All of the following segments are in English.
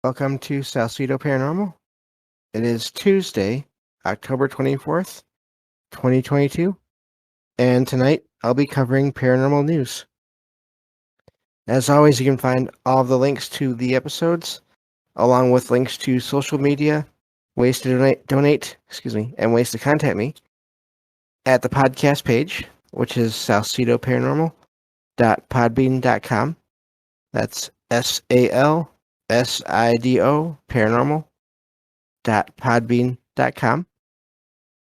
Welcome to Salcedo Paranormal. It is Tuesday, October 24th, 2022, and tonight I'll be covering paranormal news. As always, you can find all of the links to the episodes, along with links to social media, ways to donate, and ways to contact me at the podcast page, which is salcedoparanormal.podbean.com. That's SALSIDO paranormal.podbean.com.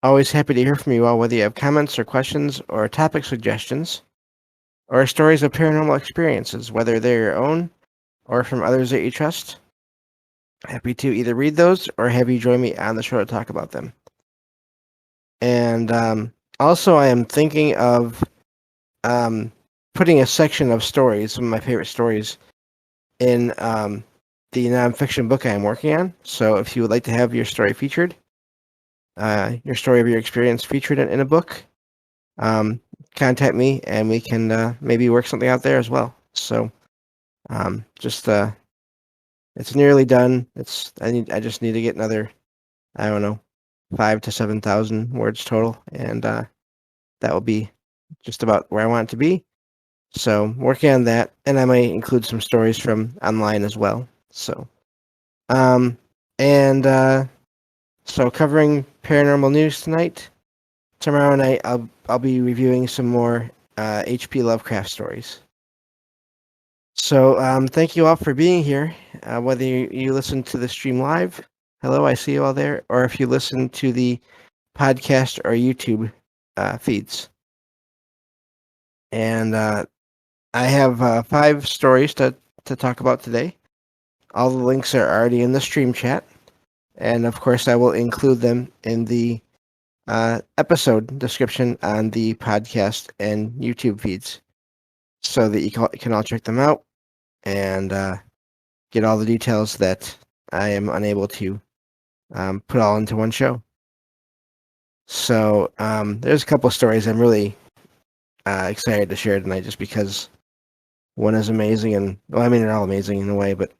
Always happy to hear from you all, whether you have comments or questions or topic suggestions or stories of paranormal experiences, whether they're your own or from others that you trust. Happy to either read those or have you join me on the show to talk about them. And also, I am thinking of putting a section of stories, some of my favorite stories, in the nonfiction book I am working on. So if you would like to have your story featured, your story of your experience featured in a book, contact me and we can maybe work something out there as well. So it's nearly done. I just need to get another, 5,000 to 7,000 words total, and that will be just about where I want it to be. So working on that, and I might include some stories from online as well. So so covering paranormal news tonight. Tomorrow night I'll be reviewing some more H.P. Lovecraft stories. So thank you all for being here. Whether you listen to the stream live, hello, I see you all there, or if you listen to the podcast or YouTube feeds. And I have 5 stories to talk about today. All the links are already in the stream chat, and of course I will include them in the episode description on the podcast and YouTube feeds, so that you can all check them out and get all the details that I am unable to put all into one show. So there's a couple of stories I'm really excited to share tonight, just because one is amazing, and they're all amazing in a way, but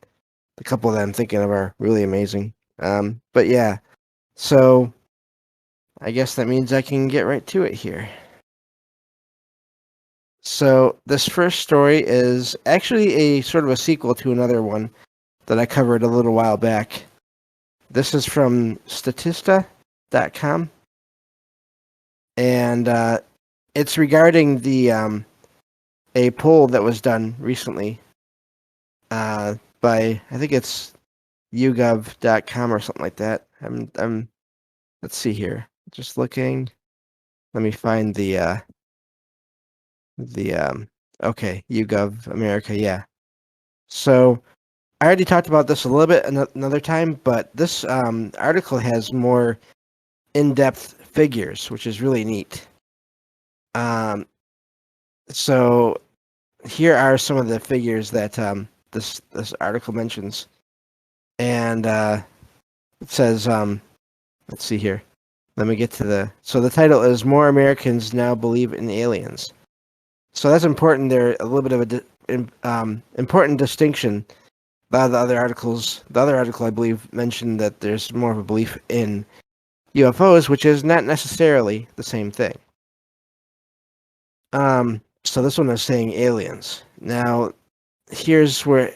the couple that I'm thinking of are really amazing. But yeah, so I guess that means I can get right to it here. So this first story is actually a sort of a sequel to another one that I covered a little while back. This is from Statista.com, and it's regarding the a poll that was done recently by, I think it's YouGov.com or something like that. Let's see here. Just looking. Let me find the okay, YouGov America, yeah. So I already talked about this a little bit another time, but this article has more in-depth figures, which is really neat. So here are some of the figures that this article mentions, and it says, let's see here. Let me get to so the title is "More Americans Now Believe in Aliens." So that's important. There a little bit of a important distinction. A lot of the other article I believe mentioned that there's more of a belief in UFOs, which is not necessarily the same thing. So this one is saying aliens. Now, here's where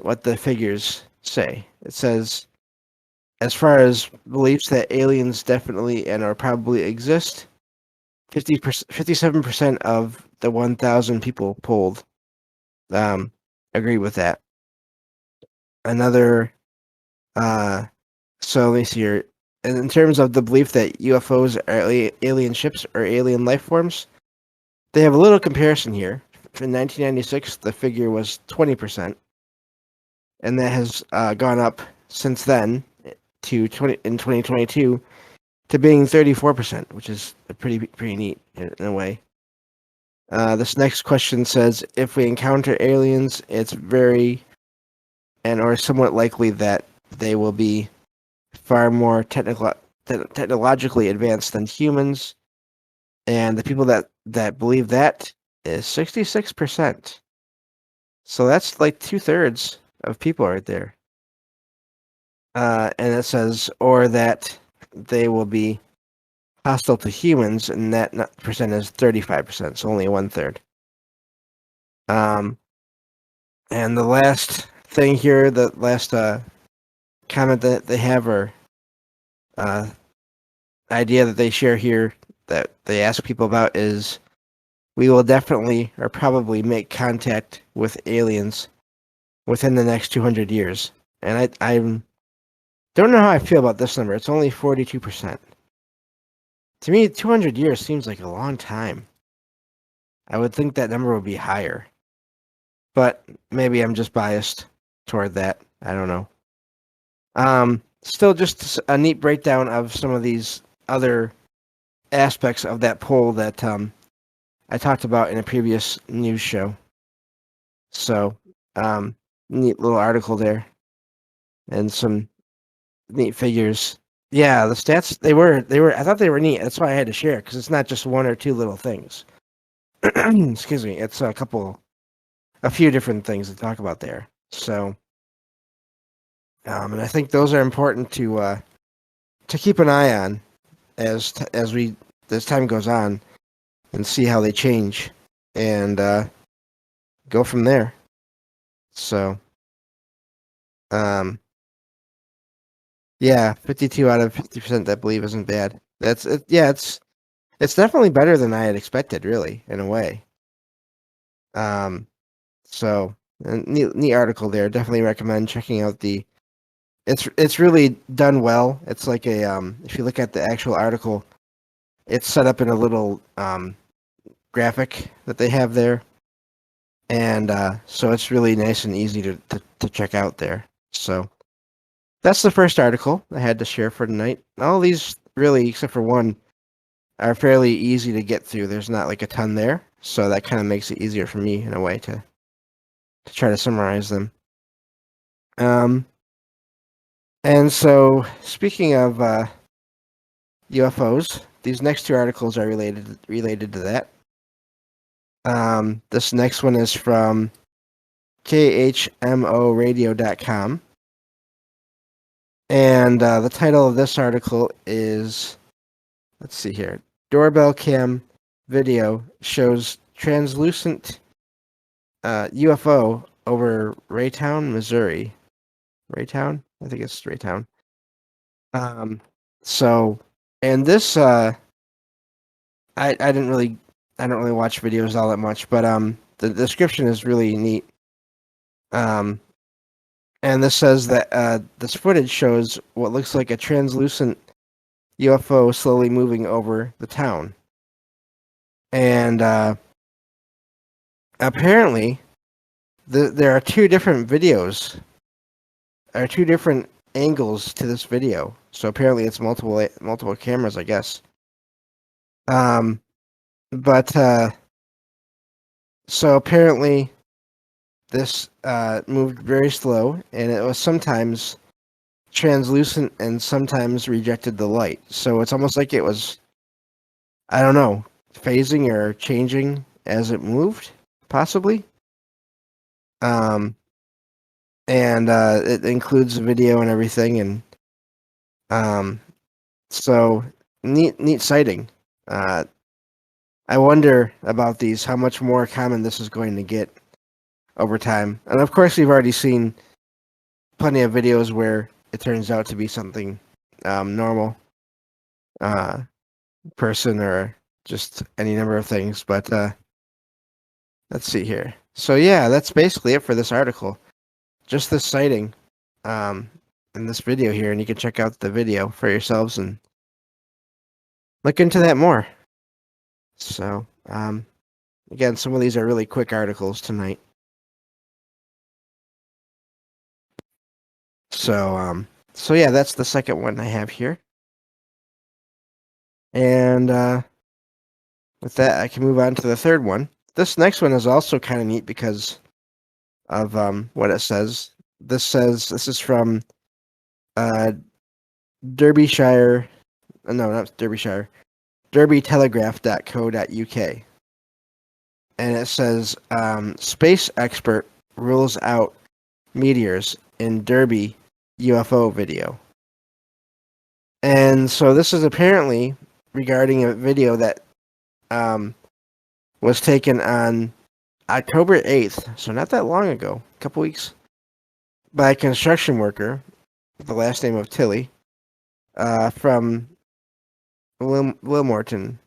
what the figures say. It says, as far as beliefs that aliens definitely and or probably exist, 57% of the 1,000 people polled agree with that. Another, so let me see here. In terms of the belief that UFOs are alien ships or alien life forms, they have a little comparison here. In 1996, the figure was 20%, and that has gone up since then to in 2022 to being 34%, which is pretty neat in a way. This next question says, if we encounter aliens, it's very and or somewhat likely that they will be far more technologically advanced than humans, and the people that believe that is 66%. So that's like 2/3 of people right there. and it says, or that they will be hostile to humans, and that percent is 35%, so only 1/3. And the last thing here, the last comment that they have, or uh, idea that they share here that they ask people about is, we will definitely or probably make contact with aliens within the next 200 years. And I don't know how I feel about this number. It's only 42%. To me, 200 years seems like a long time. I would think that number would be higher. But maybe I'm just biased toward that. I don't know. Still just a neat breakdown of some of these other aspects of that poll that I talked about in a previous news show. So, neat little article there, and some neat figures. Yeah, the stats they were. I thought they were neat. That's why I had to share, because it's not just one or two little things. Excuse me. It's a few different things to talk about there. So, and I think those are important to keep an eye on as time goes on, and see how they change, and go from there. So, yeah, 52 out of 50% that believe isn't bad. That's it. Yeah, it's definitely better than I had expected, really, in a way. So a neat article there. Definitely recommend checking out the. It's really done well. It's like a if you look at the actual article, it's set up in a little graphic that they have there, and so it's really nice and easy to check out there. So that's the first article I had to share for tonight. All these, really, except for one, are fairly easy to get through. There's not like a ton there, so that kind of makes it easier for me in a way to try to summarize them. And so, speaking of UFOs, these next two articles are related to that. This next one is from khmoradio.com. And the title of this article is, let's see here, doorbell cam video shows translucent UFO over Raytown, Missouri. Raytown? I think it's Raytown. So, and this, I don't really watch videos all that much, but the description is really neat. And this says that this footage shows what looks like a translucent UFO slowly moving over the town. And apparently, there are two different videos, or two different angles to this video. So apparently, it's multiple cameras, I guess. But so apparently, this moved very slow, and it was sometimes translucent and sometimes rejected the light. So it's almost like it was, I don't know, phasing or changing as it moved, possibly. And it includes video and everything, and so neat sighting. I wonder about these, how much more common this is going to get over time. And of course, we've already seen plenty of videos where it turns out to be something normal, person, or just any number of things. But let's see here. So yeah, that's basically it for this article. Just this sighting in this video here, and you can check out the video for yourselves and look into that more. So again, some of these are really quick articles tonight. So so yeah, that's the second one I have here. And with that, I can move on to the third one. This next one is also kind of neat because of what it says. This is from Derbyshire. No, not Derbyshire. DerbyTelegraph.co.uk. And it says, space expert rules out meteors in Derby, UFO video. And so this is apparently regarding a video that um, was taken on October 8th, so not that long ago, a couple weeks, by a construction worker, the last name of Tilly, from Wilmorton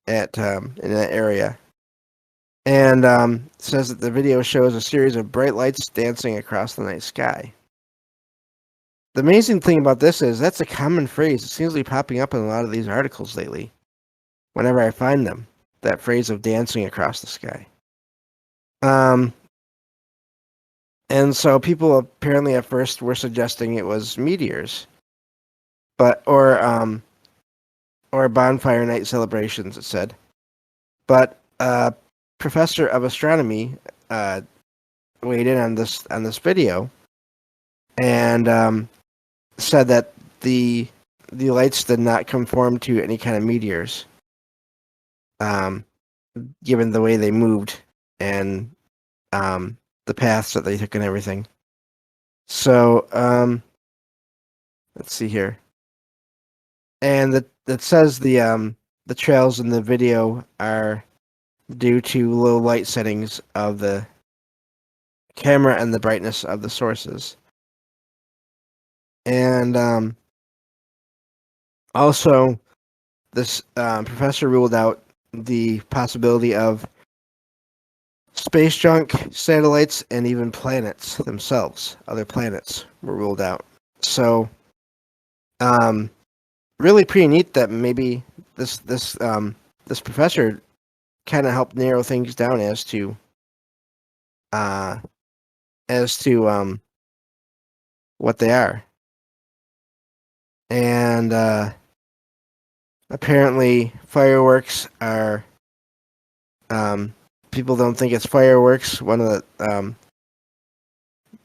in that area. And says that the video shows a series of bright lights dancing across the night sky. The amazing thing about this is that's a common phrase. It seems to be popping up in a lot of these articles lately. Whenever I find them, that phrase of dancing across the sky. And so people apparently at first were suggesting it was meteors, or bonfire night celebrations. It said, but professor of astronomy weighed in on this video and said that the lights did not conform to any kind of meteors, given the way they moved and the paths that they took and everything. So let's see here, and it says the trails in the video are due to low light settings of the camera and the brightness of the sources. And also, this professor ruled out the possibility of space junk, satellites, and even planets themselves. Other planets were ruled out. So, really pretty neat that maybe this professor kind of helped narrow things down as to what they are. And apparently fireworks are people don't think it's fireworks. One of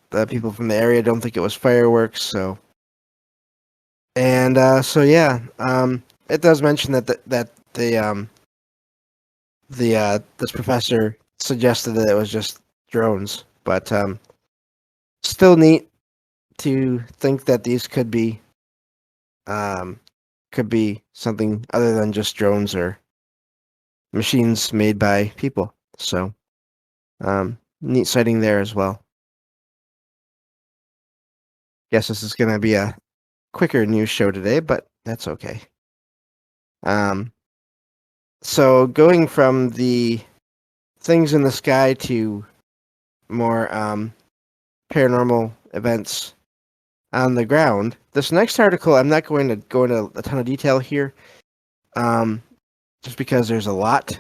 the people from the area don't think it was fireworks. So yeah, it does mention that this professor suggested that it was just drones, but still neat to think that these could be something other than just drones or machines made by people. So neat sighting there as well. Guess this is gonna be a quicker news show today, but that's okay. So going from the things in the sky to more paranormal events on the ground. This next article, I'm not going to go into a ton of detail here, just because there's a lot.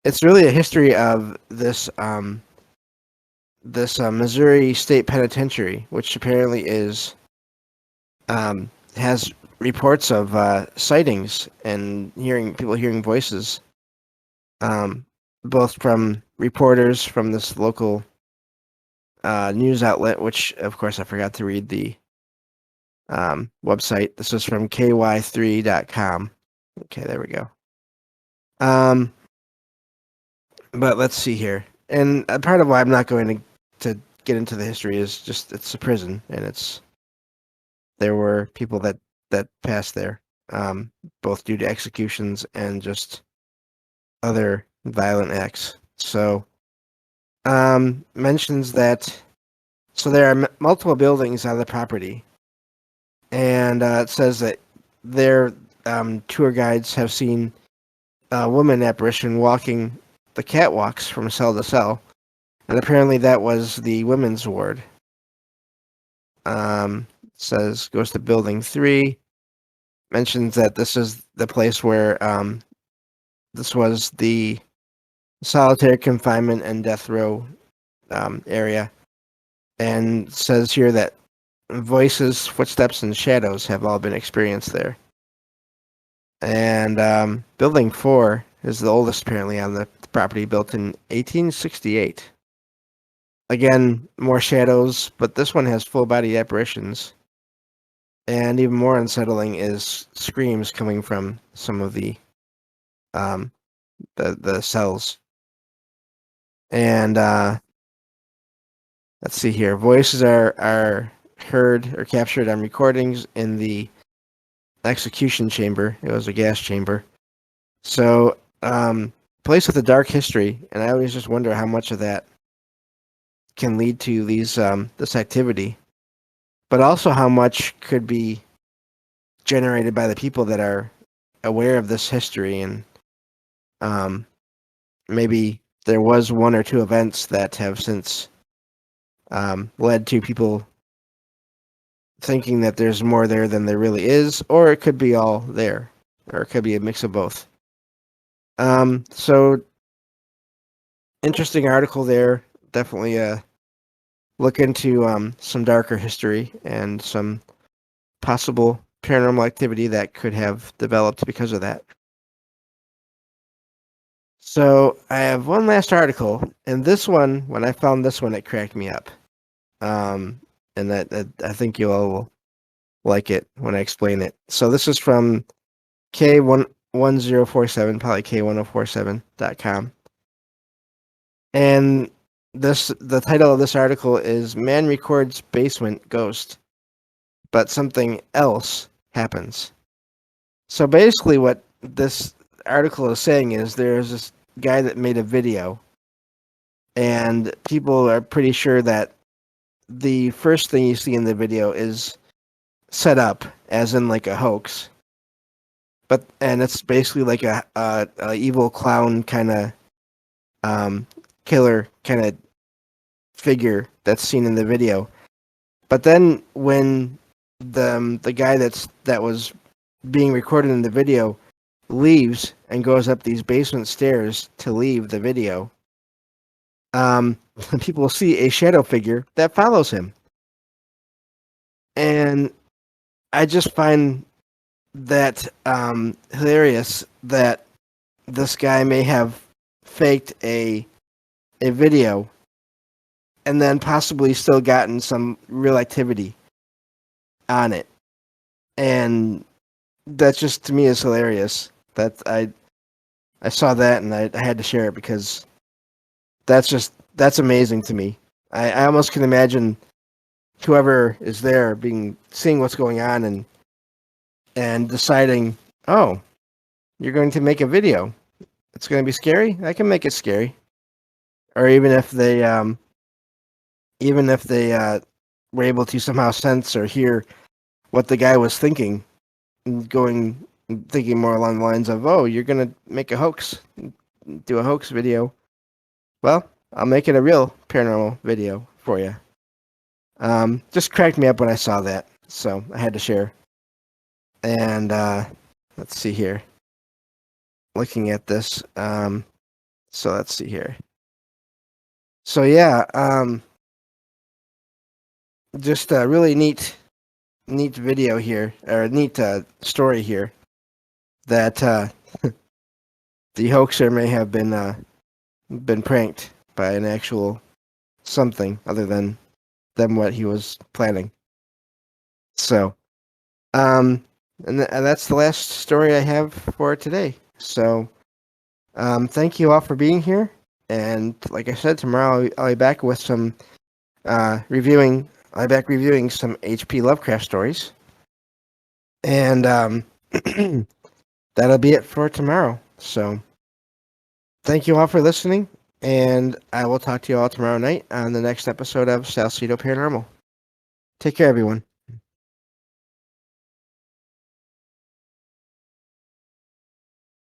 It's really a history of this Missouri State Penitentiary, which apparently has reports of sightings and people hearing voices, both from reporters from this local news outlet, which of course I forgot to read the website. This is from ky3.com. Okay, there we go. But let's see here. And part of why I'm not going to get into the history is just it's a prison, and there were people that passed there, both due to executions and just other violent acts. So mentions that there are multiple buildings on the property, and it says that their tour guides have seen a woman apparition walking the catwalks from cell to cell, and apparently that was the women's ward. Says goes to building 3, mentions that this is the place where this was the solitary confinement and death row area, and says here that voices, footsteps, and shadows have all been experienced there. And building 4 is the oldest apparently on the property, built in 1868. Again, more shadows, but this one has full-body apparitions. And even more unsettling is screams coming from some of the cells. And let's see here. Voices are heard or captured on recordings in the execution chamber. It was a gas chamber. So, place with a dark history, and I always just wonder how much of that can lead to this activity, but also how much could be generated by the people that are aware of this history, and um, maybe there was one or two events that have since led to people thinking that there's more there than there really is, or it could be all there, or it could be a mix of both. So interesting article there. Definitely look into some darker history and some possible paranormal activity that could have developed because of that. So I have one last article, and this one, when I found this one, it cracked me up. And that I think you all will like it when I explain it. So this is from K1047, probably K1047.com. And the title of this article is Man Records Basement Ghost, but something else happens. So basically what this article is saying is there's this guy that made a video, and people are pretty sure that the first thing you see in the video is set up as in like a hoax, and it's basically like a evil clown kind of killer kind of figure that's seen in the video. But then when the guy that was being recorded in the video leaves and goes up these basement stairs to leave the video, people see a shadow figure that follows him. And I just find that hilarious that this guy may have faked a video and then possibly still gotten some real activity on it. And that just to me is hilarious. That I saw that and I had to share it because that's amazing to me. I almost can imagine whoever is there seeing what's going on and deciding, oh, you're going to make a video. It's going to be scary. I can make it scary. Or even if they were able to somehow sense or hear what the guy was thinking, thinking more along the lines of, oh, you're going to make a hoax, do a hoax video. Well, I'll make it a real paranormal video for you. Just cracked me up when I saw that, so I had to share. And let's see here. Looking at this, so let's see here. So yeah, just a really neat video here, or neat story here, that the hoaxer may have been pranked by an actual something other than what he was planning. So, and that's the last story I have for today. So, thank you all for being here. And like I said, tomorrow I'll be back with some reviewing some H.P. Lovecraft stories. And that'll be it for tomorrow. So, thank you all for listening. And I will talk to you all tomorrow night on the next episode of Salcedo Paranormal. Take care, everyone.